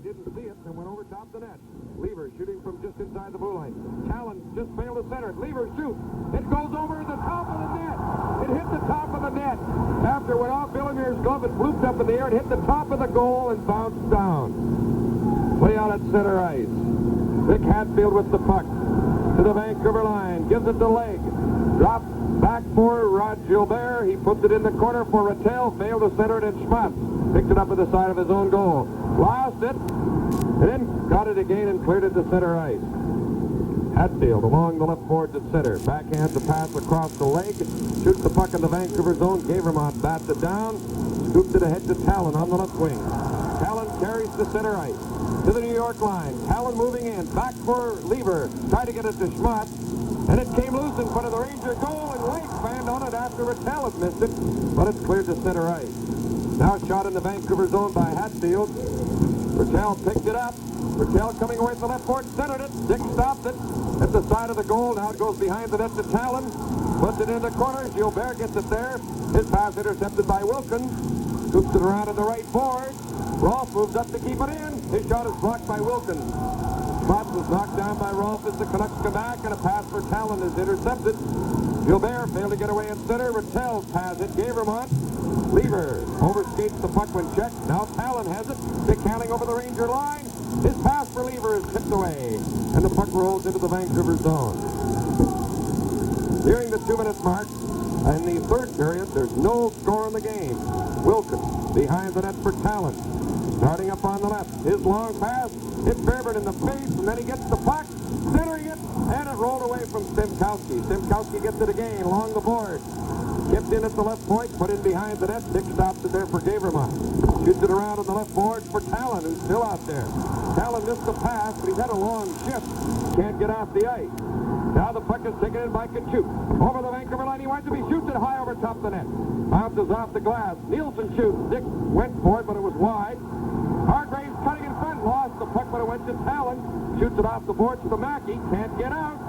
He didn't see it and went over top the net. Lever shooting from just inside the blue line. Talon just failed to center it. Lever shoots. It goes over the top of the net. It hit the top of the net. After it went off Villamir's glove, it blooped up in the air and hit the top of the goal and bounced down. Play out at center ice. Vic Hatfield with the puck to the Vancouver line. Gives it to Leg. Drops back for Rod Gilbert. He puts it in the corner for Rattel. Failed to center it, and Schmatz picked it up at the side of his own goal. Lost it, and then got it again and cleared it to center ice. Hatfield along the left boards at center. Backhands the pass across the leg. Shoots the puck in the Vancouver zone. Gavermont bats it down. Scoops it ahead to Talon on the left wing. Talon carries to center ice. To the New York line. Talon moving in. Back for Lever. Tried to get it to Schmatz. And it came loose in front of the Ranger goal, and Lake fanned on it after Rattel had missed it. But it's cleared to center ice. Now shot in the Vancouver zone by Hatfield. Rattel picked it up. Rattel coming away from the left board, centered it. Dick stopped it at the side of the goal. Now it goes behind the net to Talon. Puts it in the corner. Gilbert gets it there. His pass intercepted by Wilkins. Scoops it around to the right board. Rolfe moves up to keep it in. His shot is blocked by Wilkins. Schmatz was knocked down by Rolfe as the Canucks come back, and a pass for Talon is intercepted. Gilbert failed to get away at center. Rattel has it. Gavermont. Lever overskates the puck when checked. Now Talon has it. Dick Hanling over the Ranger line. His pass for Lever is tipped away, and the puck rolls into the Vancouver zone. Nearing the 2-minute mark in the third period, there's no score in the game. Wilkins behind the net for Talon. Starting up on the left. His long pass hit Fairburn in the face, and then he gets the puck, centering it, and it rolled away from Stemkowski. Stemkowski gets it again along the board. Kept in at the left point, put in behind the net. Dick stops it there for Gavermont. Shoots it around on the left board for Talon, who's still out there. Talon missed the pass, but he's had a long shift. Can't get off the ice. Now the puck is taken in by Kachuk. Over the Vancouver line, he wants to be shoots it high over top the net. Bounces off the glass. Nielsen shoots. Dick went for it, but it was wide. Hargraves cutting in front, lost the puck, but it went to Talon. Shoots it off the boards to Mackey. Can't get out.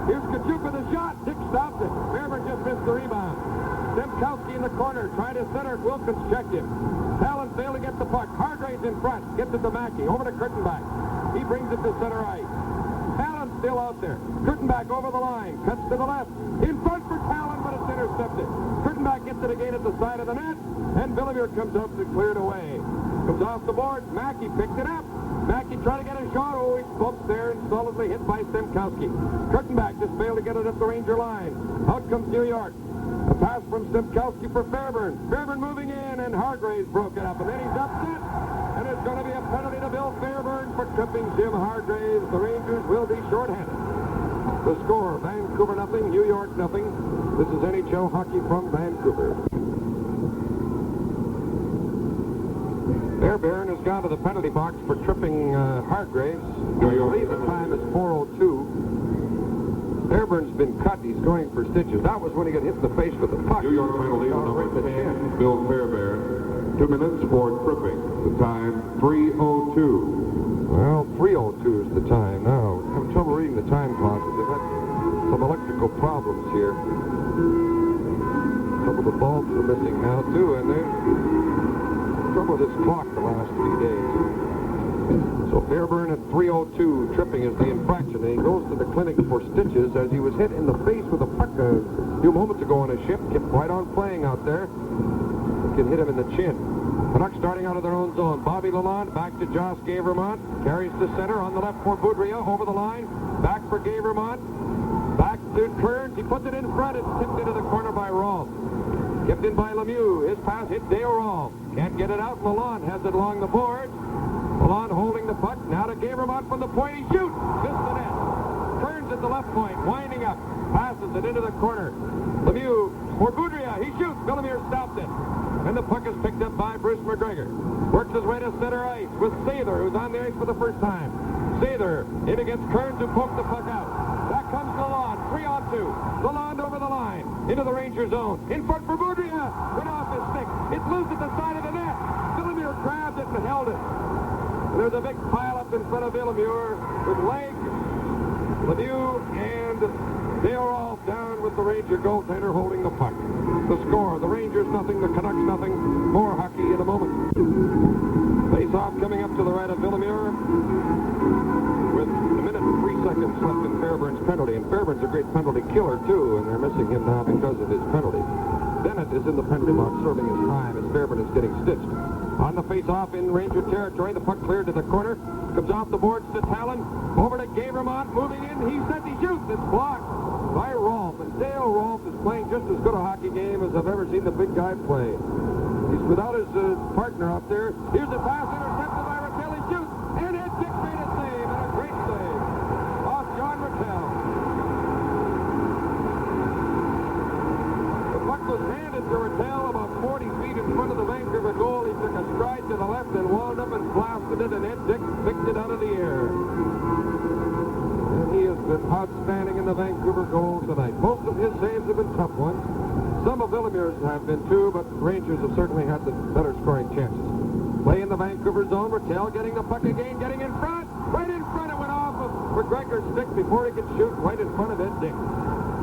Here's Kachuk with a shot. Dick stops it. Fairburn just missed the rebound. Stemkowski in the corner, trying to center. Wilkins checked him. Talon failed to get the puck. Hargraves in front. Gets it to Mackey. Over to Kurtenbach. He brings it to center ice. Talon still out there. Kurtenbach over the line. Cuts to the left. In front for Talon, but it's intercepted. Kurtenbach gets it again at the side of the net. And Villemure comes up to clear it away. Comes off the board. Mackey picked it up. Mackey trying to get a shot. Oh, he bumps there and solidly hit by Stemkowski. Kurtenbach just failed to get it at the Ranger line. Out comes New York. A pass from Stemkowski for Fairburn. Fairburn moving in, and Hargraves broke it up. And then he's upset. And there's going to be a penalty to Bill Fairburn for tripping Jim Hargraves. The Rangers will be shorthanded. The score, Vancouver nothing, New York nothing. This is NHL hockey from Vancouver. Fairburn has gone to the penalty box for tripping Hargraves. I believe the time is 4:02. Fairburn's been cut. He's going for stitches. That was when he got hit in the face with the puck. New York penalty on number 10, Bill Fairbairn. 2 minutes for tripping. The time, 3:02. Well, 3:02 is the time now. I'm having trouble reading the time clock. They've had some electrical problems here. Some of the bulbs are missing now, too, and there's trouble with this clock the last 3 days. So Fairburn at 3:02, tripping is the infraction, and he goes to the clinic for stitches as he was hit in the face with a puck a few moments ago on a ship. Kept right on playing out there. It can hit him in the chin. Canucks starting out of their own zone. Bobby Lalonde back to Josh Gavermont. Carries to center on the left for Boudria. Over the line. Back for Gavermont. Back to Kearns. He puts it in front. It's tipped into the corner by Rolfe. Kept in by Lemieux. His pass hit Dale Rolfe. Can't get it out. Lalonde has it along the board. Lalonde holding the puck. Now to Gavermont from the point. He shoots. Missed the net. Kearns at the left point. Winding up. Passes it into the corner. Lemieux for Boudria. He shoots. Villemure stopped it. And the puck is picked up by Bruce McGregor. Works his way to center ice with Sather, who's on the ice for the first time. Sather in against Kearns, who poked the puck out. Back comes Lalonde. 3-on-2. Lalonde over the line. Into the Ranger zone. In front for Boudria. Went off his stick. It's loose at the side of the net. Villemure grabbed it and held it. And there's a big pile up in front of Villemure with Leg, Lemieux, and Dale Rolfe down with the Ranger goaltender holding the puck. The score, the Rangers nothing, the Canucks nothing. More hockey in a moment. Face Face-off coming up to the right of Villemure with a minute and 3 seconds left in Fairbairn's penalty. And Fairbairn's a great penalty killer, too, and they're missing him now because of his penalty. Bennett is in the penalty box serving his time as Fairbairn is getting stitched. On the face-off in Ranger territory, the puck cleared to the corner. Comes off the boards to Talon. Over to Gavermont, moving in. He sets, he shoots. It's blocked by Rolfe. And Dale Rolfe is playing just as good a hockey game as I've ever seen the big guy play. He's without his partner up there. Here's a pass intercepted by Rattel. He shoots. And Ed Dick made a save, and a great save off John Rattel. The puck was handed to Rattel about 40 feet in front of the Vancouver goal. He took a stride to the left and wound up and blasted it, and Ed Dick picked it out of the air. And he has been outstanding in the Vancouver goal tonight. Most of his saves have been tough ones. Some of Villemure's have been too, but Rangers have certainly had the better scoring chances. Play in the Vancouver zone. Rattel getting the puck again, getting in front. Right in front, it went off of McGregor's stick before he could shoot, right in front of Ed Dick.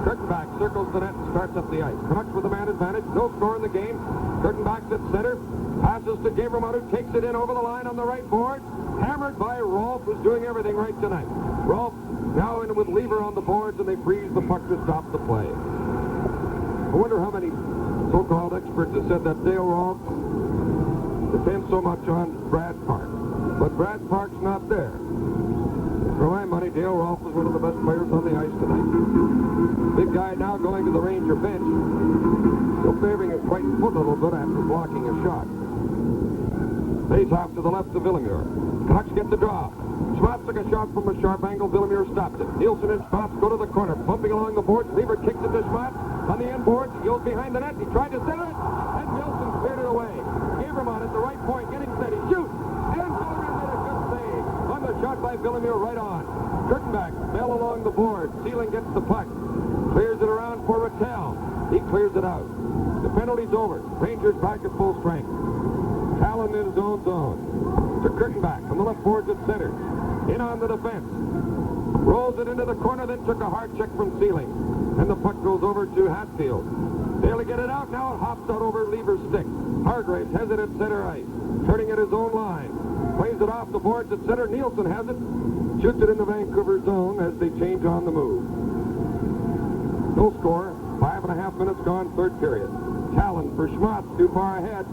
Kurtenbach circles the net and starts up the ice. Canucks with a man advantage. No score in the game. Kurtenbach at center. Passes to Gavermont, who takes it in over the line on the right board. Hammered by Rolfe, who's doing everything right tonight. Rolfe now in with Lever on the boards, and they freeze the puck to stop the play. I wonder how many so-called experts have said that Dale Rolfe depends so much on Brad Park. But Brad Park's not there. For my money, Dale Rolfe is one of the best players on the ice tonight. Big guy now going to the Ranger bench. Still favoring his right foot a little bit after blocking a shot. Face off to the left of Villemure. Canucks get the draw. Schmatz took a shot from a sharp angle. Villemure stopped it. Nielsen and Schmatz go to the corner. Bumping along the boards. Lever kicks it to Schmatz. On the end boards, he goes behind the net. He tried to center it, and Nielsen cleared it away. Gavermont at the right point, getting steady. Shoots! And Villemure made a good save on the shot by Villemure right on. Kurtenbach fell along the board. Sealing gets the puck. Clears it around for Rattel. He clears it out. The penalty's over. Rangers back at full strength. Talon in his own zone. To Kurtenbach on the left boards at center. In on the defense. Rolls it into the corner, then took a hard check from Sealing. And the puck goes over to Hatfield. Failed to get it out. Now it hops out over Lever's stick. Hargraves has it at center ice. Turning at his own line. Plays it off the boards at center. Nielsen has it. Shoots it in the Vancouver zone as they change on the move. No score. 5.5 minutes gone, third period. Talon for Schmatz, too far ahead.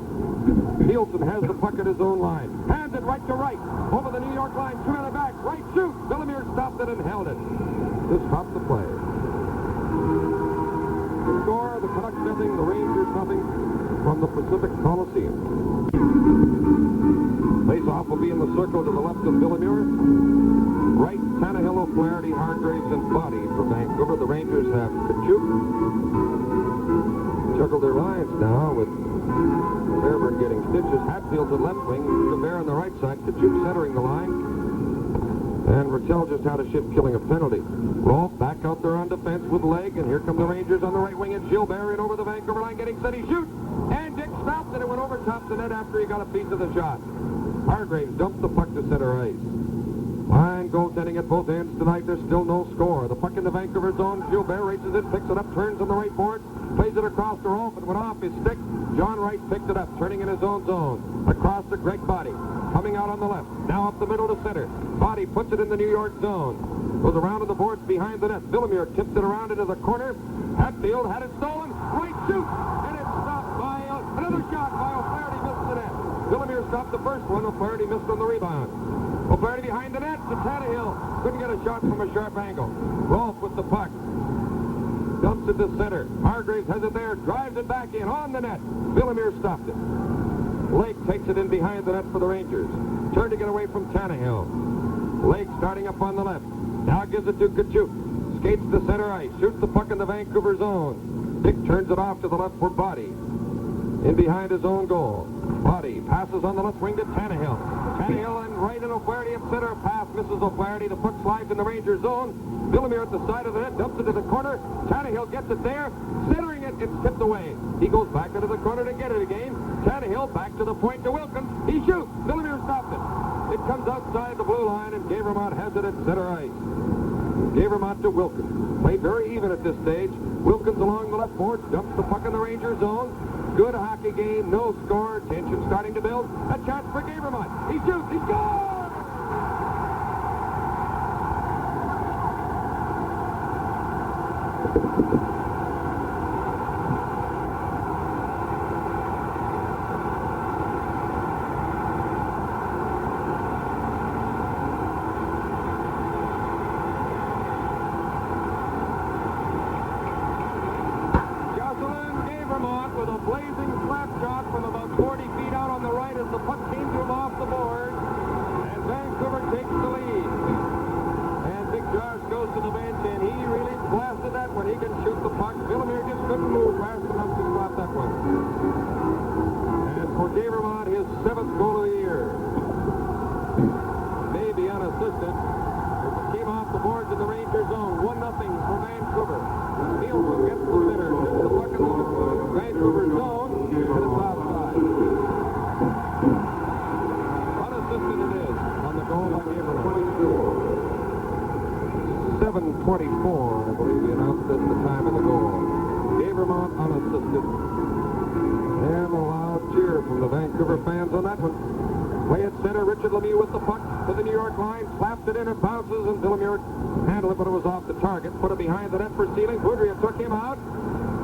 Nielsen has the puck at his own line. Hands it right to right. Over the New York line, 2 minutes back. Right shoot. Villemure stopped it and held it. This stopped the play. The score, the Canucks nothing, the Rangers nothing from the Pacific Coliseum. Face-off will be in the circle to the left of Villemure. Right, Tannehill, O'Flaherty, Hargraves, and Body for Vancouver. The Rangers have Kachuk. Juggle their lines now with Fairbairn getting stitches. Hatfield at left wing, Gobert on the right side. Kachuk centering the line. And Rattel just had a shift killing a penalty. Rolfe back out there on defense with leg, and here come the Rangers on the right wing, and Gilbert in over the Vancouver line getting set. He shoots, and Dick stopped it. It went over top the net after he got a piece of the shot. Hargraves dumped the puck to center ice. Fine goaltending at both ends tonight. There's still no score. The puck in the Vancouver zone. Gilbert races it, picks it up, turns on the right board, plays it across to Rolfe. It went off his stick. John Wright picked it up, turning in his own zone. Across to Greg Body. Coming out on the left. Now up the middle to center. Body puts it in the New York zone. Goes around to the boards behind the net. Villemure tips it around into the corner. Hatfield had it stolen. Right shoot. And it's stopped by another shot by O'Flaherty. Missed the net. Villemure stopped the first one. O'Flaherty missed on the rebound. O'Flaherty behind the net to Tannehill. Couldn't get a shot from a sharp angle. Rolfe with the puck. Dumps it to center. Hargraves has it there. Drives it back in on the net. Villemure stopped it. Lake takes it in behind the net for the Rangers. Turned to get away from Tannehill. Lake starting up on the left. Now gives it to Kachuk. Skates to center ice. Shoots the puck in the Vancouver zone. Dick turns it off to the left for Body. In behind his own goal. Body passes on the left wing to Tannehill. Tannehill and right in O'Flaherty at center. Pass misses O'Flaherty. The puck slides in the Ranger zone. Villemure at the side of the net. Dumps it to the corner. Tannehill gets it there. Centering it. It's tipped away. He goes back into the corner to get it again. Tannehill back to the point to Wilkins. He shoots. Villemure stopped it. It comes outside the blue line, and Gavermont has it at center ice. Gavermont to Wilkins. Played very even at this stage. Wilkins along the left board, dumps the puck in the Ranger zone. Good hockey game, no score. Tension starting to build. A chance for Gavermont. He shoots, he scores! With a blazing slap shot from about 40 feet out on the right as the puck came to him off the board. And Vancouver takes the lead. And Big Josh goes to the bench, and he really blasted that one. He can shoot the puck. Villemere just couldn't move fast enough to stop that one. And for Gavermont, his 7th goal of the year. Maybe unassisted. As it came off the boards in the Ranger zone. 1-0 for Vancouver. Nielsen gets the center, shoots the puck in the Vancouver zone, and it's outside. Unassisted it is on the goal by Gavermont. 7:24, I believe we announced this the time of the goal. Gavermont unassisted. And a loud cheer from the Vancouver fans on that one. Play at center, Richard Lemieux with the puck to the New York line, slaps it in, it bounces, and Villemere handled it, but it was off the target. Put it behind the net for Sealing. Boudria took him out.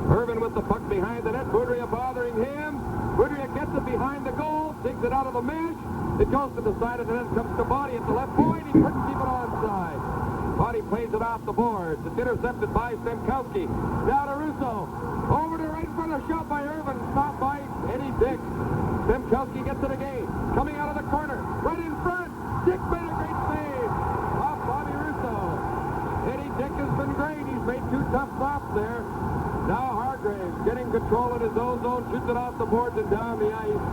Irvin with the puck behind the net. Boudria bothering him. Boudria gets it behind the goal, digs it out of the mesh. It goes to the side of the net, comes to Body at the left point. He couldn't keep it onside. Body plays it off the boards. It's intercepted by Stemkowski. Down to Russo. Over to right in front of shot by Irvin. Stopped by Eddie Dick. Stemkowski gets it again. Coming out of the corner. Right in front. Dick made a great save. Off Bobby Russo. Eddie Dick has been great. He's made 2 tough stops there. Now Hargraves getting control in his own zone. Shoots it off the boards and down the ice.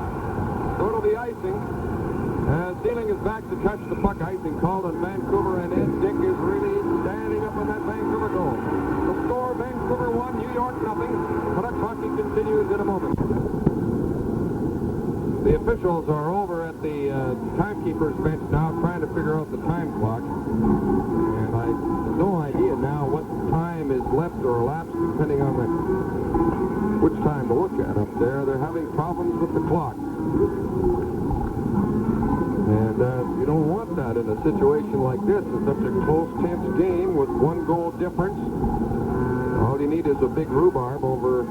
So it'll be icing. Sealing is back to touch the puck. Icing called on Vancouver, and Ed Dick is really standing up on that Vancouver goal. The score, Vancouver 1, New York 0. Canucks hockey continues in a moment. The officials are over at the timekeeper's bench now trying to figure out the time clock. And I have no idea now what time is left or elapsed depending on which time to look at up there. They're having problems with the clock. And you don't want that in a situation like this. It's such a close, tense game with 1 goal difference. All you need is a big rhubarb over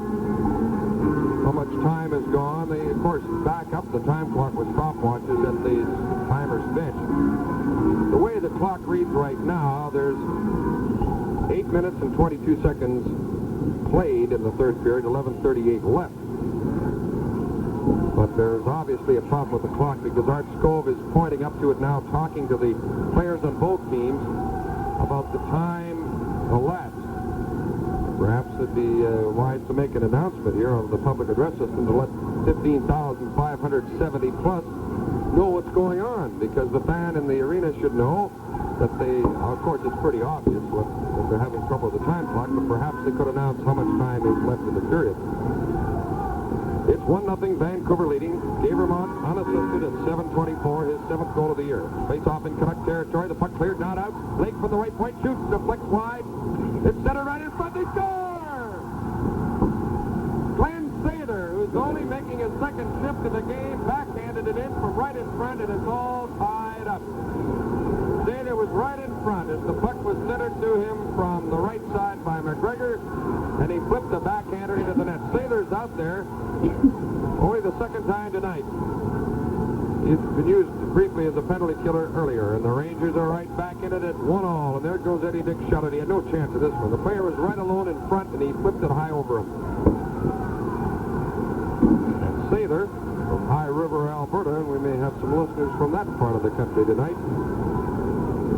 how much time has gone. They, of course, back up the time clock with stopwatches at the timer's bench. The way the clock reads right now, there's 8 minutes and 22 seconds played in the third period, 11:38 left. But there's obviously a problem with the clock because Art Skov is pointing up to it now, talking to the players on both teams about the time elapsed. Perhaps it'd be wise to make an announcement here on the public address system to let 15,570 plus know what's going on, because the fan in the arena should know that they, of course, it's pretty obvious that they're having trouble with the time clock, but perhaps they could announce how much time is left in the period. It's 1-0 Vancouver leading. Gavermont unassisted at 7:24, his 7th goal of the year. Face off in Canuck territory. The puck cleared, not out. Lake from the right point shoots, deflects wide. It's centered right in front. They score! Glenn Sather, who's only making his 2nd shift of the game, backhanded it in from right in front, and it's all tied up. Sather was right in front as the puck was centered to him from the right side by McGregor, and he flipped the backhander into the net. Sather's out there. Only the 2nd time tonight. He's been used briefly as a penalty killer earlier, and the Rangers are right back in it at 1-1, and there goes Eddie Dick's shot, and he had no chance of this one. The player was right alone in front, and he flipped it high over him. And Sather from High River, Alberta, and we may have some listeners from that part of the country tonight.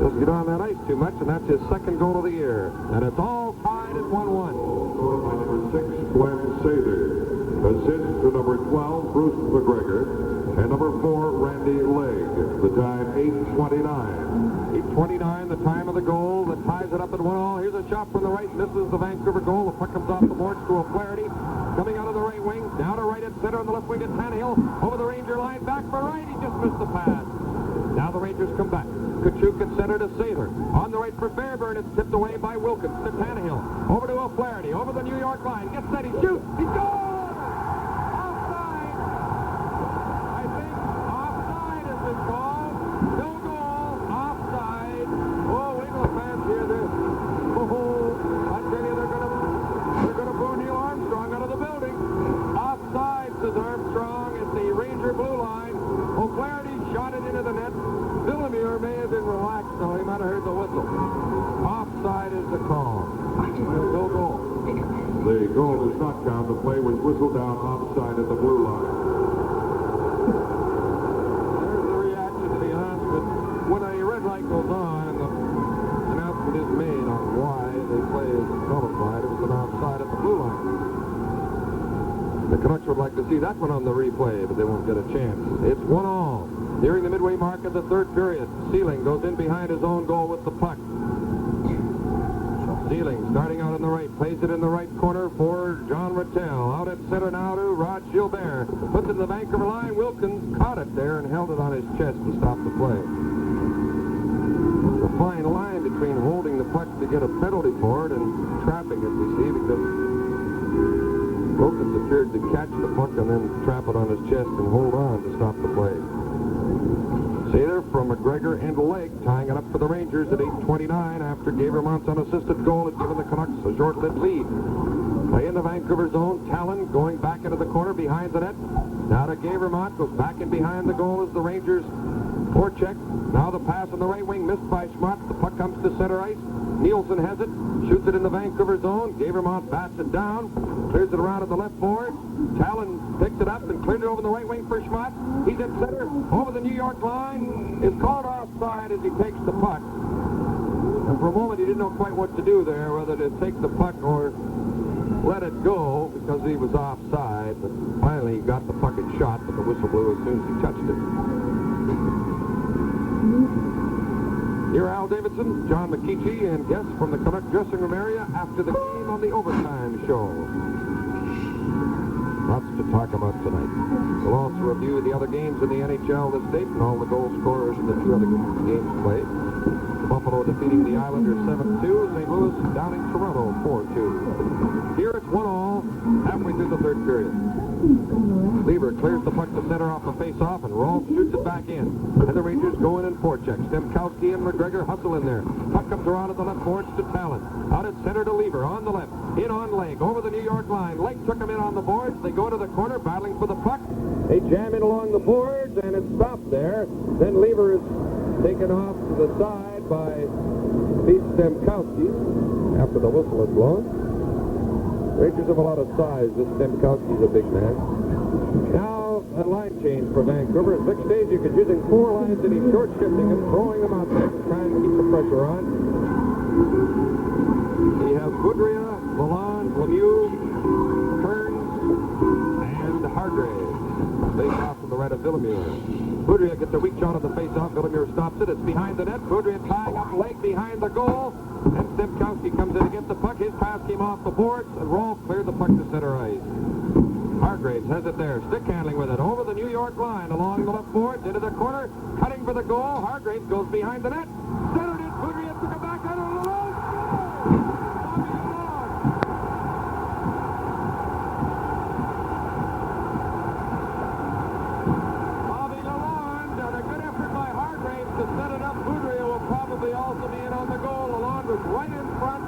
Doesn't get on that ice too much, and that's his 2nd goal of the year. And it's all tied at 1-1. Number 6, Glenn Sather. Assist to number 12, Bruce McGregor. And number 4, Randy Legg. The time, 8:29. 8:29, the time of the goal that ties it up at 1-1. Here's a shot from the right. This is the Vancouver goal. The puck comes off the boards to O'Flaherty. Coming out of the right wing. Down to right at center on the left wing at Tannehill. Over the Ranger line. Back for right. He just missed the pass. Now the Rangers come back. Kachuk at center to Sather. On the right for Fairburn. It's tipped away by Wilkins to Tannehill. Over to O'Flaherty, over the New York line. Gets set, he shoots. He scores! Offside! I think offside has been called. No goal. Offside. Oh, Winkler fans hear this. Oh, I tell you, they're gonna boo Neil Armstrong out of the building. Offside, says Armstrong, at the Ranger blue line. O'Flaherty shot it into the net. Villemure may have been relaxed, though. He might have heard the whistle. Offside is the call. No goal. The goal does not count. The play was whistled down offside at the blue line. There's the reaction to the announcement. When a red light goes on and the announcement is made on why they play as a nullified, it was an offside at the blue line. The Canucks would like to see that one on the replay, but they won't get a chance. It's 1-1. Nearing the midway mark of the third period. Sealing goes in behind his own goal with the puck. Sealing starting out on the right, plays it in the right corner for John Rattel. Out at center now to Rod Gilbert. Puts it in the Vancouver line. Wilkins caught it there and held it on his chest to stop the play. The fine line between holding the puck to get a penalty for it and trapping it, we see, because Wilkins appeared to catch the puck and then trap it on his chest and hold on to stop the play. Sather from McGregor and Lake tying it up for the Rangers at 8:29 after Gavermont's unassisted goal had given the Canucks a short-lived lead. Play in the Vancouver zone. Talon going back into the corner behind the net. Now to Gavermont. Goes back in behind the goal as the Rangers forecheck. Now the pass on the right wing missed by Schmott. The puck comes to center ice. Nielsen has it. Shoots it in the Vancouver zone. Gavermont bats it down. Clears it around at the left board. Talon picked it up and cleared it over the right wing for Schmott. He's at center. Over the New York line. Is called offside as he takes the puck. And for a moment he didn't know quite what to do there, whether to take the puck or let it go because he was offside. But finally he got the puck and shot, but the whistle blew as soon as he touched it. Here Al Davidson, John McKeechee, and guests from the Canuck dressing room area after the game on the Overtime Show. Lots to talk about tonight. We'll also review the other games in the NHL this date and all the goal scorers in the two other games played. Buffalo defeating the Islanders 7-2, St. Louis down in Toronto 4-2. Here it's 1-1 halfway through the third period. Lever clears the puck to center off a face-off, and Rolf shoots it back in. And the Rangers go in and forecheck. Stemkowski and McGregor hustle in there. Puck comes around at the left boards to Talon. Out at center to Lever on the left. In on Lake, over the New York line. Lake took him in on the boards. They go to the corner, battling for the puck. They jam in along the boards, and it's stopped there. Then Lever is taken off to the side by Pete Stemkowski after the whistle is blown. Rangers have a lot of size. This Stemkowski's a big man. Now, a line change for Vancouver. Vic Stasiuk is using four lines, and he's short-shifting them, throwing them out there, trying to keep the pressure on. He has Boudria, Lalonde, Lemieux, Kearns, and Hargraves. Face off to the right of Villemure. Boudria gets a weak shot on the face-off. Villemure stops it. It's behind the net. Boudria tying up Lake behind the goal. And Stemkowski comes in to get the puck. His pass came off the boards, and Rolf cleared the puck to center ice. Hargraves has it there. Stick handling with it. Over the New York line. Along the left boards. Into the corner. Cutting for the goal. Hargraves goes behind the net. Centered it. Boudria took it back out of the line. Bobby Lalonde. And a good effort by Hargraves to set it up. Boudria will probably also be in on the goal. Lalonde was right in front.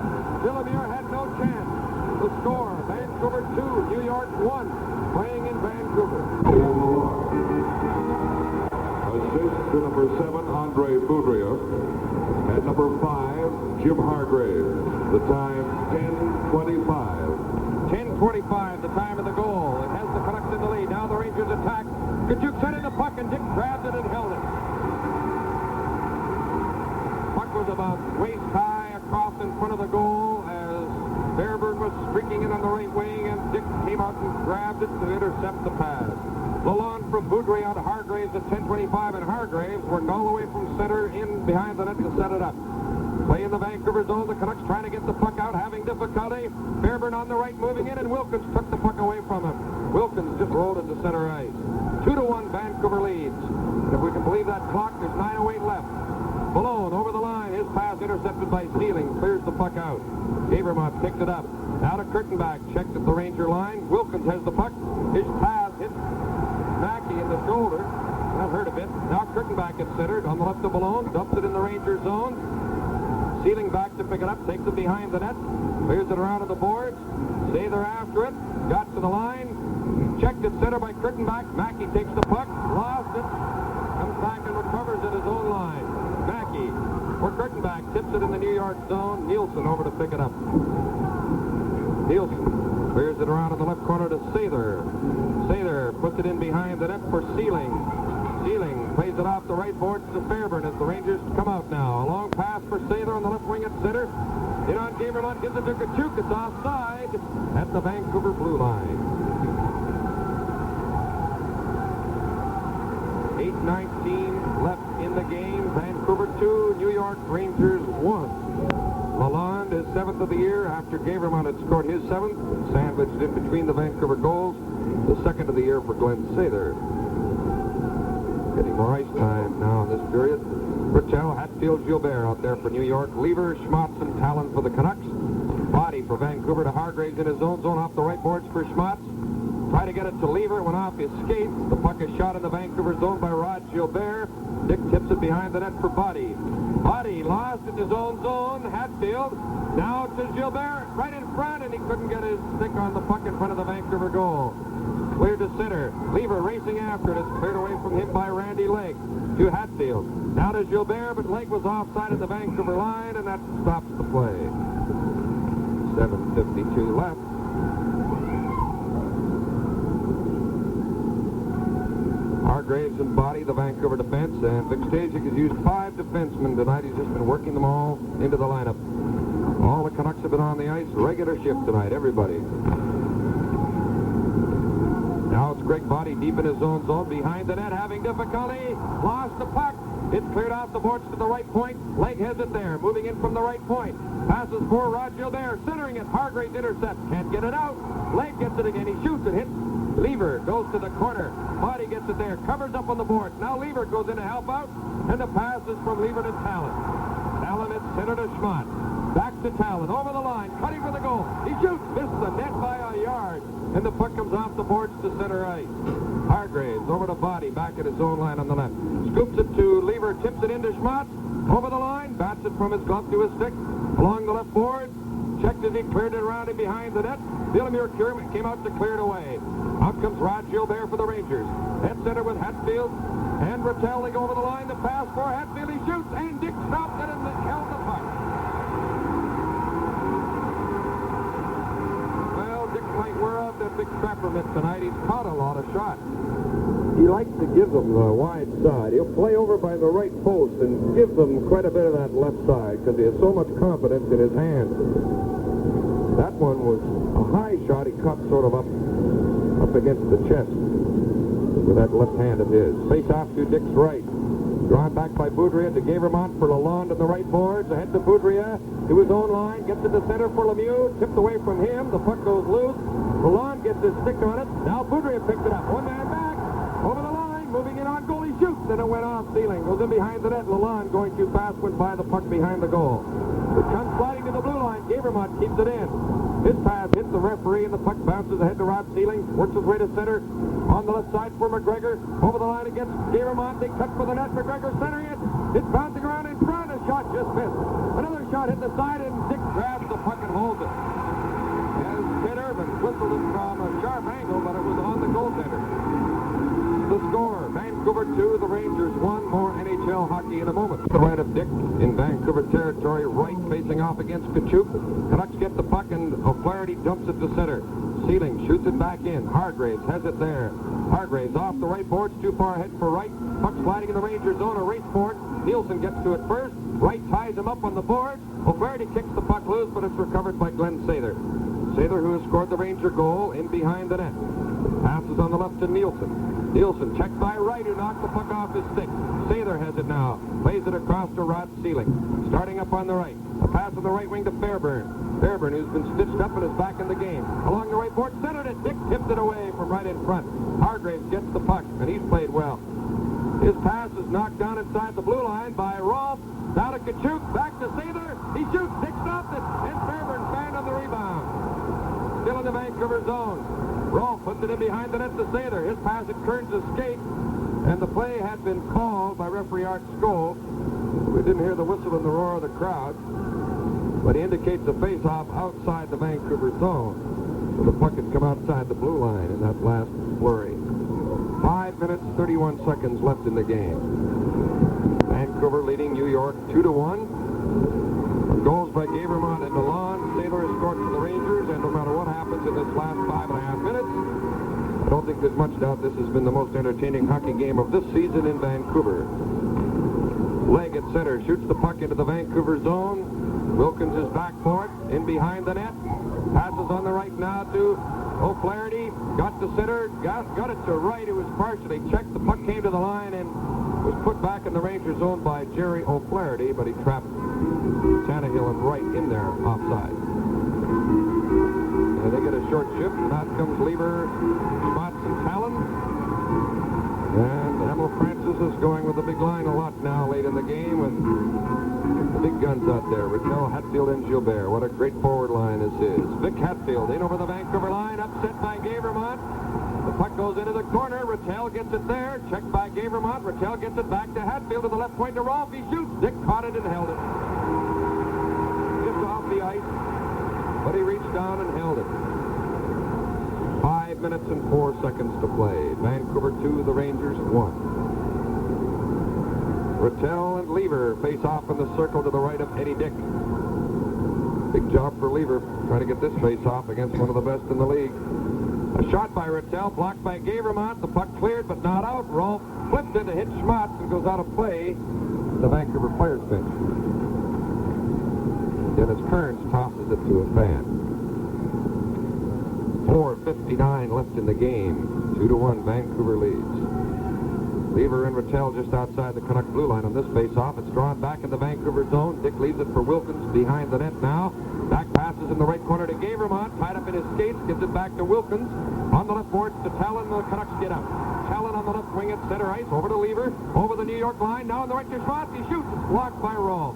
Villemure had no chance. The score, Vancouver 2, New York 1, playing in Vancouver. Assist to number 7, Andre Boudria. At number 5, Jim Hargraves. The time, 10:25. 10:25, the time of the goal. It has the Canucks in the lead. Now the Rangers attack. Kachuk sent in the puck, and Dick grabbed it and held it. Puck was about waist high across in front of the goal as Fairburn was streaking in on the right wing, and Dick came out and grabbed it to intercept the pass. Lalonde from Boudria to Hargraves at 10:25, and Hargraves worked all the way from center in behind the net to set it up. Play in the Vancouver zone. The Canucks trying to get the puck out, having difficulty. Fairburn on the right moving in, and Wilkins took the puck away from him. Wilkins just rolled into center ice. 2-1 Vancouver leads. If we can believe that clock, there's 9:08 left. Malone over the line. His pass intercepted by Sealing. Clears the puck out. Gavermont picks picks it up. Now to Kurtenbach, checks at the Ranger line. Wilkins has the puck. His pass hits Mackey in the shoulder. That hurt a bit. Now Kurtenbach is centered on the left of Malone, dumps it in the Ranger zone. Sealing back to pick it up, takes it behind the net, clears it around to the boards. Sather after it, got to the line, checked at center by Kurtenbach. Mackey takes the puck, lost it, comes back and recovers at his own line. Mackey, for Kurtenbach, tips it in the New York zone. Nielsen over to pick it up. Nielsen clears it around in the left corner to Sather. Sather puts it in behind the net for Sealing. Sealing plays it off the right boards to Fairburn as the Rangers come out now. A long pass for Sather on the left wing at center. In on Gamerlund, gives it to Kachuk. It's offside at the Vancouver blue line. 8:19 left in the game. Vancouver 2, New York Rangers 1. Lalonde is 7th of the year after Gamerlund had scored his 7th, sandwiched in between the Vancouver goals. The 2nd of the year for Glenn Sather. Getting more ice time now in this period. Burchell, Hatfield, Gilbert out there for New York. Lever, Schmatz, and Talon for the Canucks. Body for Vancouver to Hargraves in his own zone off the right boards for Schmatz. Try to get it to Lever, went off his skate. The puck is shot in the Vancouver zone by Rod Gilbert. Dick tips it behind the net for Body. Body lost in his own zone. Hatfield now to Gilbert right in front, and he couldn't get his stick on the puck in front of the Vancouver goal. Cleared to center. Lever racing after it. It's cleared away from him by Randy Legg to Hatfield. Now to Gilbert, but Legg was offside at the Vancouver line, and that stops the play. 7:52 left. Hargraves and Body, the Vancouver defense, and Vic Stasiuk has used 5 defensemen tonight. He's just been working them all into the lineup. All the Canucks have been on the ice, regular shift tonight, everybody. Now it's Greg Body deep in his own zone, behind the net, having difficulty. Lost the puck. It's cleared off the boards to the right point. Legg has it there, moving in from the right point. Passes for Rod Gilbert, centering it. Hargraves intercepts, can't get it out. Legg gets it again, he shoots it, hits. Lever goes to the corner. Body gets it there, covers up on the boards. Now Lever goes in to help out, and the pass is from Lever to Talon. Talon at center to Schmott. Back to Talon, over the line, cutting for the goal. He shoots, misses the net by a yard, and the puck comes off the boards to center ice. Hargraves over to Body, back at his own line on the left. Scoops it to Lever, tips it into Schmott. Over the line, bats it from his glove to his stick. Along the left board, checked as he cleared it around and behind the net. Villemure came out to clear it away. Out comes Rod Gilbert for the Rangers. Head center with Hatfield and Rattel. They go over the line. The pass for Hatfield. He shoots, and Dick stopped it and held the puck. Well, Dick might wear out that big trapper mitt tonight. He's caught a lot of shots. He likes to give them the wide side. He'll play over by the right post and give them quite a bit of that left side because he has so much confidence in his hands. That one was a high shot. He caught sort of up against the chest with that left hand of his. Face off to Dick's right. Drawn back by Boudria to Gavermont for Lalonde on the right boards. Ahead to Boudria to his own line. Gets it to center for Lemieux. Tipped away from him. The puck goes loose. Lalonde gets his stick on it. Now Boudria picks it up. One man back. Over the line. Moving in on goal. He shoots. And it went off ceiling. Goes in behind the net. Lalonde going too fast. Went by the puck behind the goal. It comes sliding to the blue line. Gavermont keeps it in. His pass hits the referee, and the puck bounces ahead to Rod Sealing. Works his way to center. On the left side for McGregor. Over the line against Gavermont. They cut for the net. McGregor centering it. It's bouncing around in front. A shot just missed. Another shot hit the side, and Dick grabs the puck and holds it. As Ted Irvin whistled it from a sharp angle, but it was on the goaltender. The score, Vancouver 2, the Rangers 1. More NHL hockey in a moment. The right of Dick in Vancouver territory, right facing off against Kachuk. Canucks get the puck, and O'Flaherty dumps it to center. Sealing shoots it back in. Hargraves has it there. Hargraves off the right boards, too far ahead for right. Puck sliding in the Rangers zone, a race for it. Nielsen gets to it first. Wright ties him up on the board. O'Flaherty kicks the puck loose, but it's recovered by Glenn Sather. Sather, who has scored the Ranger goal, in behind the net. Passes on the left to Nielsen. Nielsen checked by Wright, who knocked the puck off his stick. Sather has it now. Plays it across to Rod Sealing. Starting up on the right. A pass on the right wing to Fairburn. Fairburn, who's been stitched up and is back in the game. Along the right board, centered it. Dick tipped it away from right in front. Hargraves gets the puck, and he's played well. His pass is knocked down inside the blue line by Rolfe. Now to Kachuk, back to Sather. He shoots. Dick stops it, and Fairburn banned on the rebound. Rolf puts it in behind the net to Sather. His pass at Kearns' escape, and the play had been called by referee Art Skoll. We didn't hear the whistle and the roar of the crowd, but he indicates a face-off outside the Vancouver zone. So the puck had come outside the blue line in that last flurry. 5 minutes, 31 seconds left in the game. Vancouver leading New York 2-1. Goals by Gavermont and Milan. Sailor has scored for the Rangers, and no matter what happens in this last 5.5 minutes, I don't think there's much doubt this has been the most entertaining hockey game of this season in Vancouver. Leg at center, shoots the puck into the Vancouver zone. Wilkins is back for it, in behind the net. Passes on the right now to O'Flaherty. Got to center, got it to right. It was partially checked. The puck came to the line and was put back in the Ranger zone by Jerry O'Flaherty, but he trapped Tannehill and Wright in there offside. And they get a short shift, and out comes Lever, Spots, and Talon. And Emil Francis is going with the big line a lot now late in the game with the big guns out there. Rattel, Hatfield, and Gilbert. What a great forward line this is. Vic Hatfield in over the Vancouver line, upset by Gavermont. The puck goes into the corner. Rattel gets it there. Checked by Gavermont. Rattel gets it back to Hatfield to the left point to Rolf. He shoots. Dick caught it and held it. Just off the ice, but he reached down and held it. 5 minutes and 4 seconds to play. Vancouver 2, the Rangers 1. Rattel and Lever face off in the circle to the right of Eddie Dick. Big job for Lever, trying to get this face off against one of the best in the league. A shot by Rattel, blocked by Gavermont. The puck cleared, but not out. Rolf flipped it to hit Schmatz and goes out of play. The Vancouver Flyers bench. Dennis Kearns tosses it to a fan. 4:59 left in the game. 2-1, Vancouver leads. Lever and Rattel just outside the Canuck blue line on this face-off. It's drawn back in the Vancouver zone. Dick leaves it for Wilkins behind the net now. Back passes in the right corner to Gavermont. Tied up in his skates. Gives it back to Wilkins. On the left boards to Talon. The Canucks get out. Talon on the left wing at center ice. Over to Lever. Over the New York line. Now on the right to Schwartz. He shoots. It's blocked by Rolf.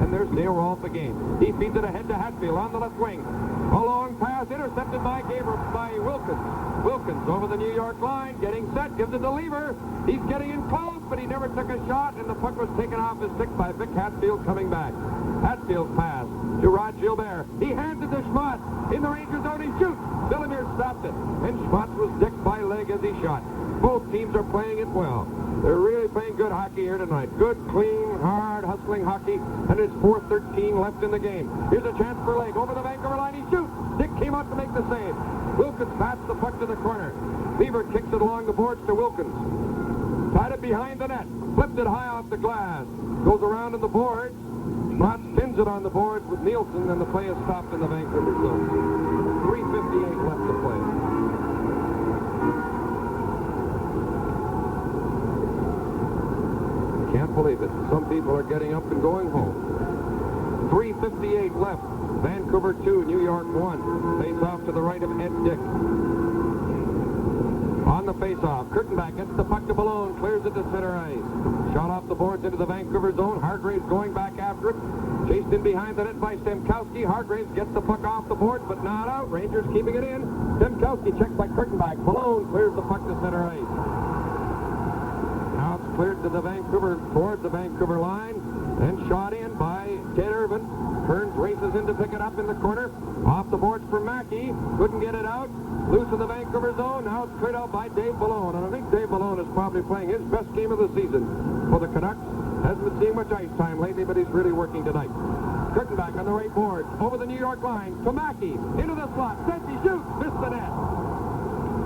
And there's Dale Rolf again. He feeds it ahead to Hatfield on the left wing. A long pass intercepted by Wilkins. Wilkins over the New York line, getting set, gives it to Lever. He's getting in close, but he never took a shot, and the puck was taken off his stick by Vic Hatfield coming back. Hatfield's pass to Rod Gilbert. He hands it to Schmatz. In the Ranger zone, he shoots. Villemere stopped it, and Schmatz was dicked by leg as he shot. Both teams are playing it well. They're really playing good hockey here tonight. Good, clean, hard, hustling hockey, and it's 4:13 left in the game. Here's a chance for Leg. Over the Vancouver line, he shoots. Dick came up to make the save. Wilkins passed the puck to the corner. Lever kicks it along the boards to Wilkins. Tied it behind the net. Flipped it high off the glass. Goes around in the boards. Schmatz pins it on the boards with Nielsen, and the play is stopped in the Vancouver zone. 3:58 left to play. Can't believe it. Some people are getting up and going home. 3:58 left. Vancouver 2, New York 1. Face-off to the right of Ed Dick. On the face-off, Kurtenbach gets the puck to Malone, clears it to center ice. Shot off the boards into the Vancouver zone. Hargraves going back after it. Chased in behind the net by Stemkowski. Hargraves gets the puck off the boards, but not out. Rangers keeping it in. Stemkowski checked by Kurtenbach. Malone clears the puck to center ice. Now it's cleared to the Vancouver, towards the Vancouver line, and shot in by Ted Irvin. Kearns races in to pick it up in the corner. Off the boards for Mackey. Couldn't get it out. Loose in the Vancouver zone. Now it's cleared out by Dave Malone. And I think Dave Malone is probably playing his best game of the season for the Canucks. Hasn't been seeing much ice time lately, but he's really working tonight. Kurtenbach on the right board. Over the New York line to Mackey. Into the slot. Sets, he shoots. Missed the net.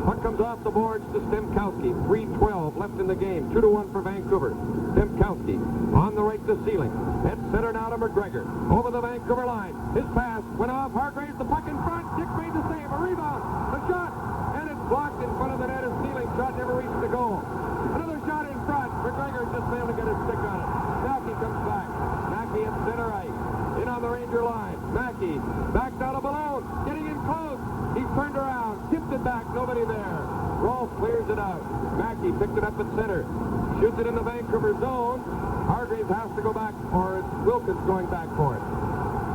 Puck comes off the boards to Stemkowski. 3:12 left in the game. 2-1 for Vancouver. Stemkowski on the right to Sealing. At center now to McGregor. Over the Vancouver line. His pass went off. Hargraves the puck in front. Dick made the save. A rebound. A shot. And it's blocked in front of the net. His Sealing shot never reached the goal. Another shot in front. McGregor just failed to get his stick on it. Mackey comes back. Mackey at center ice. In on the Ranger line. Mackey back down to Malone. Getting in close. He's turned around. Tipped it back. Nobody there. Rolf clears it out. Mackey picked it up at center. Shoots it in the Vancouver zone. Hargraves has to go back, or it's Wilkins going back for it.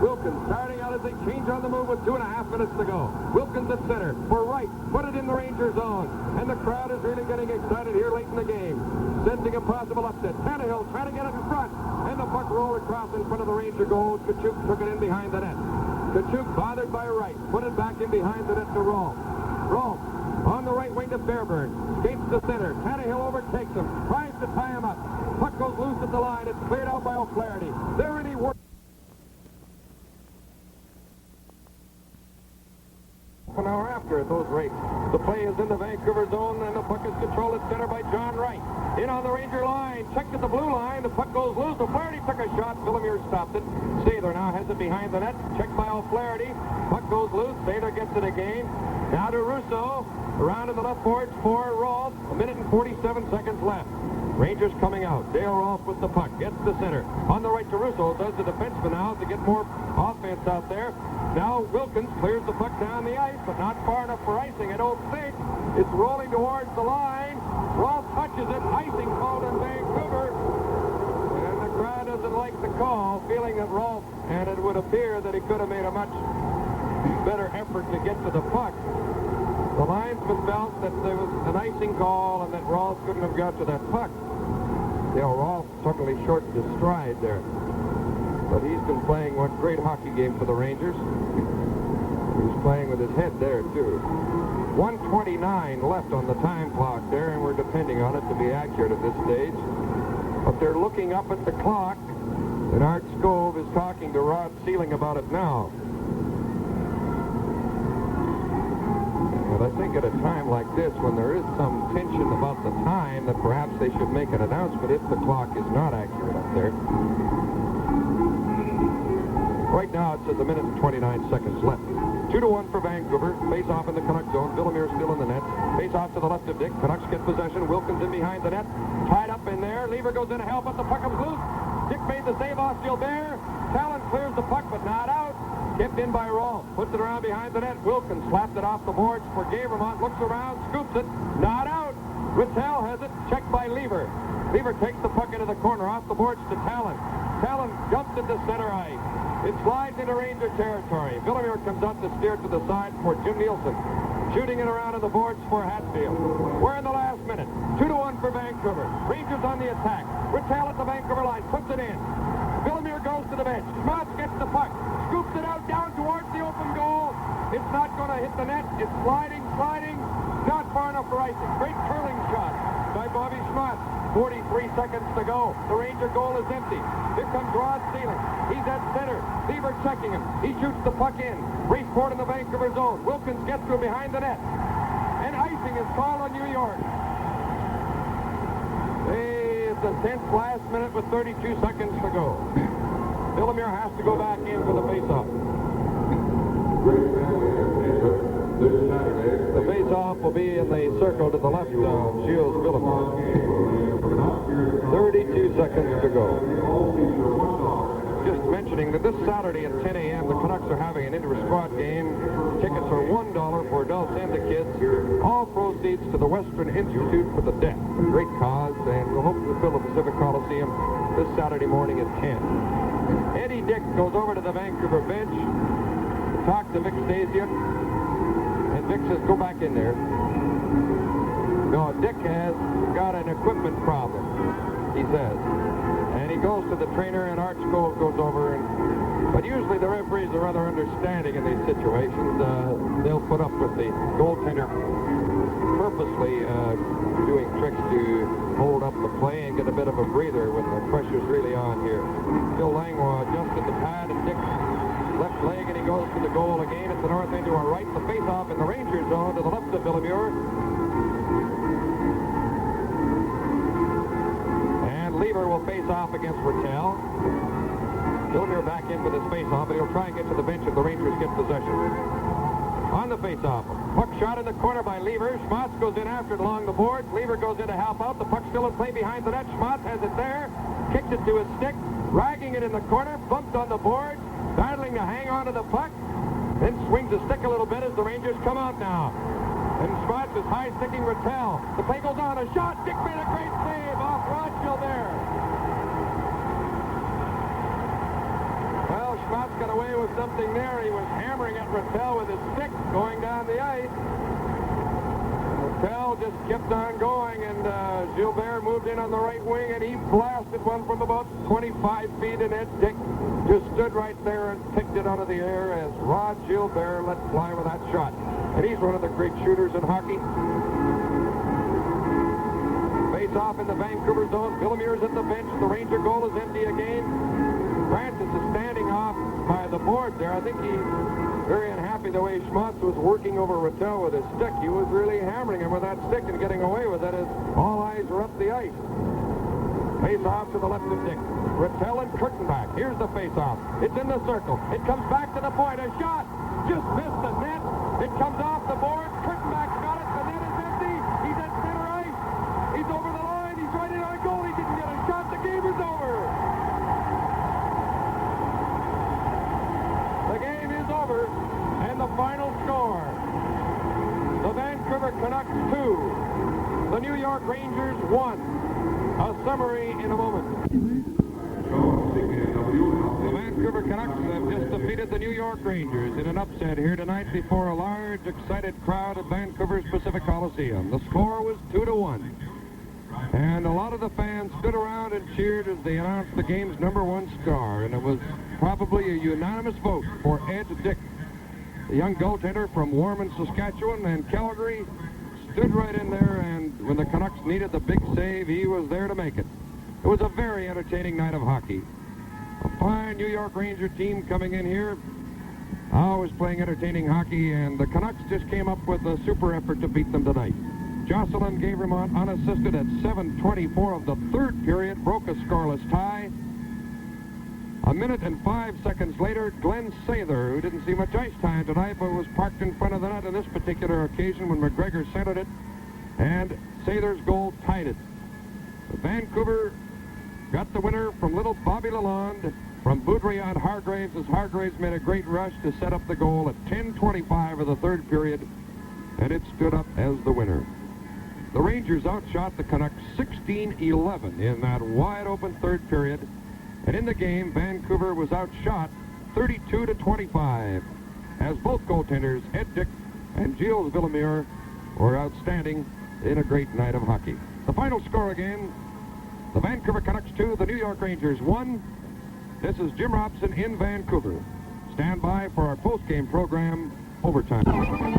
Wilkins starting out as they change on the move with 2.5 minutes to go. Wilkins at center for Wright. Put it in the Ranger zone. And the crowd is really getting excited here late in the game. Sensing a possible upset. Tannehill trying to get it in front. And the puck rolled across in front of the Ranger goal. Kachuk took it in behind the net. Kachuk bothered by Wright. Put it back in behind the net to Rolf. Rolf on the right wing to Fairburn. Skates to center. Tannehill overtakes him. Tries to tie him up. Puck goes loose at the line. It's cleared out by O'Flaherty. There and he works. An hour after at those rates. The play is in the Vancouver zone, and the puck is controlled at center by John Wright. In on the Ranger line, checked at the blue line, the puck goes loose. O'Flaherty took a shot, Villemure stopped it. Sather now has it behind the net, checked by O'Flaherty. Puck goes loose, Sather gets it again. Now to Russo, around to the left boards for Rolf. 1 minute and 47 seconds left. Rangers coming out. Dale Rolf with the puck, gets to center. On the right to Russo, does the defenseman now to get more offense out there. Now Wilkins clears the puck down the ice, but not far enough for icing, I don't think. It's rolling towards the line. Rolf touches it. Icing called in Vancouver. And the crowd doesn't like the call, feeling that Rolf, and it would appear that he could have made a much better effort to get to the puck. The linesman felt that there was an icing call and that Rolf couldn't have got to that puck. You know, Rolf certainly shortened his stride there. But he's been playing one great hockey game for the Rangers. He's playing with his head there, too. 1:29 left on the time clock there, and we're depending on it to be accurate at this stage. But they're looking up at the clock, and Art Skov is talking to Rod Sealing about it now. And I think at a time like this, when there is some tension about the time, that perhaps they should make an announcement if the clock is not accurate up there. Right now, it says 1 minute and 29 seconds left. 2-1 for Vancouver. Face-off in the Canuck zone. Villemure still in the net. Face-off to the left of Dick. Canucks get possession. Wilkins in behind the net. Tied up in there. Lever goes in to help, but the puck comes loose. Dick made the save off Gilbert. Talon clears the puck, but not out. Tipped in by Rolf. Puts it around behind the net. Wilkins slapped it off the boards for Gavermont. Looks around, scoops it. Not out. Rattel has it. Checked by Lever. Lever takes the puck into the corner. Off the boards to Talon. Talon jumps into center ice. It slides into Ranger territory. Villemure comes out to steer to the side for Jim Nielsen. Shooting it around on the boards for Hatfield. We're in the last minute. 2-1 for Vancouver. Rangers on the attack. Rattel at the Vancouver line. Puts it in. Villemure goes to the bench. Schmaltz gets the puck. Scoops it out down towards the open goal. It's not going to hit the net. It's sliding. Not far enough for icing. Great curling shot by Bobby Schmaltz. 43 seconds to go. The Ranger goal is empty. Here comes Rod Sealing. He's at center. Lever checking him. He shoots the puck in. Race forward in the Vancouver zone. Wilkins gets through behind the net. And icing is called on New York. Hey, it's a tense last minute with 32 seconds to go. Villemure has to go back in for the face-off. The face-off will be in the circle to the left of Gilles Villemure. 32 seconds to go. Just mentioning that this Saturday at 10 a.m. the Canucks are having an inter-squad game. Tickets are $1 for adults and the kids. All proceeds to the Western Institute for the Deaf. Great cause, and we'll hope to fill the Pacific Coliseum this Saturday morning at 10. Eddie Dick goes over to the Vancouver bench to talk to Vic Stasiuk. And Vic says, go back in there. No, Dick has got an equipment problem, he says. And he goes to the trainer, and Art Skov goes over. But usually the referees are rather understanding in these situations. They'll put up with the goaltender purposely doing tricks to hold up the play and get a bit of a breather when the pressure's really on here. Phil Langlois adjusted the pad, and Dick left leg, and he goes to the goal again. It's the north end to our right. The face-off in the Ranger zone to the left of Villemure. And Lever will face off against Rattel. Villemure back in with his face-off, and he'll try and get to the bench if the Rangers get possession. On the face-off, puck shot in the corner by Lever. Schmaltz goes in after it along the boards. Lever goes in to help out. The puck still in play behind the net. Schmaltz has it there. Kicks it to his stick. Ragging it in the corner. Bumped on the boards. Battling to hang on to the puck. Then swings the stick a little bit as the Rangers come out now. And Schmaltz is high-sticking Rattel. The play goes on. A shot. Dick made a great save off Rod Gilbert. Well, Schmaltz got away with something there. He was hammering at Rattel with his stick going down the ice. Rattel just kept on going, and Gilbert moved in on the right wing, and he blasted one from about 25 feet, and Ed Dick just stood right there and picked it out of the air as Rod Gilbert let fly with that shot. And he's one of the great shooters in hockey. Face off in the Vancouver zone. Villemire's at the bench. The Ranger goal is empty again. Francis is standing off by the board there. I think he's very unhappy the way Schmaltz was working over Rattel with his stick. He was really hammering him with that stick and getting away with it as all eyes were up the ice. Face off to the left of Dick. Rattel and Kurtenbach. Here's the face off. It's in the circle. It comes back to the point. A shot. Just missed the net. It comes off the board. Kurtenbach's got it. The net is empty. He's at center ice. He's over the line. He's right in on goal. He didn't get a shot. The game is over. The game is over. And the final score. The Vancouver Canucks 2. The New York Rangers 1. A summary in a moment. The Vancouver Canucks have just defeated the New York Rangers in an upset here tonight before a large, excited crowd at Vancouver's Pacific Coliseum. The score was 2-1. And a lot of the fans stood around and cheered as they announced the game's #1 star. And it was probably a unanimous vote for Ed Dick, the young goaltender from Warman, Saskatchewan, and Calgary. Stood right in there, and when the Canucks needed the big save, he was there to make it. It was a very entertaining night of hockey. A fine New York Ranger team coming in here, always playing entertaining hockey, and the Canucks just came up with a super effort to beat them tonight. Jocelyn Gavremont, unassisted at 7:24 of the third period, broke a scoreless tie. A minute and 5 seconds later, Glenn Sather, who didn't see much ice time tonight, but was parked in front of the net on this particular occasion when McGregor centered it, and Sather's goal tied it. Vancouver got the winner from little Bobby Lalonde from Boudreau Hargraves, as Hargraves made a great rush to set up the goal at 10:25 of the third period, and it stood up as the winner. The Rangers outshot the Canucks 16-11 in that wide-open third period. And in the game, Vancouver was outshot 32-25, as both goaltenders, Ed Dick and Gilles Villemire, were outstanding in a great night of hockey. The final score again, the Vancouver Canucks 2, the New York Rangers 1. This is Jim Robson in Vancouver. Stand by for our post-game program, Overtime.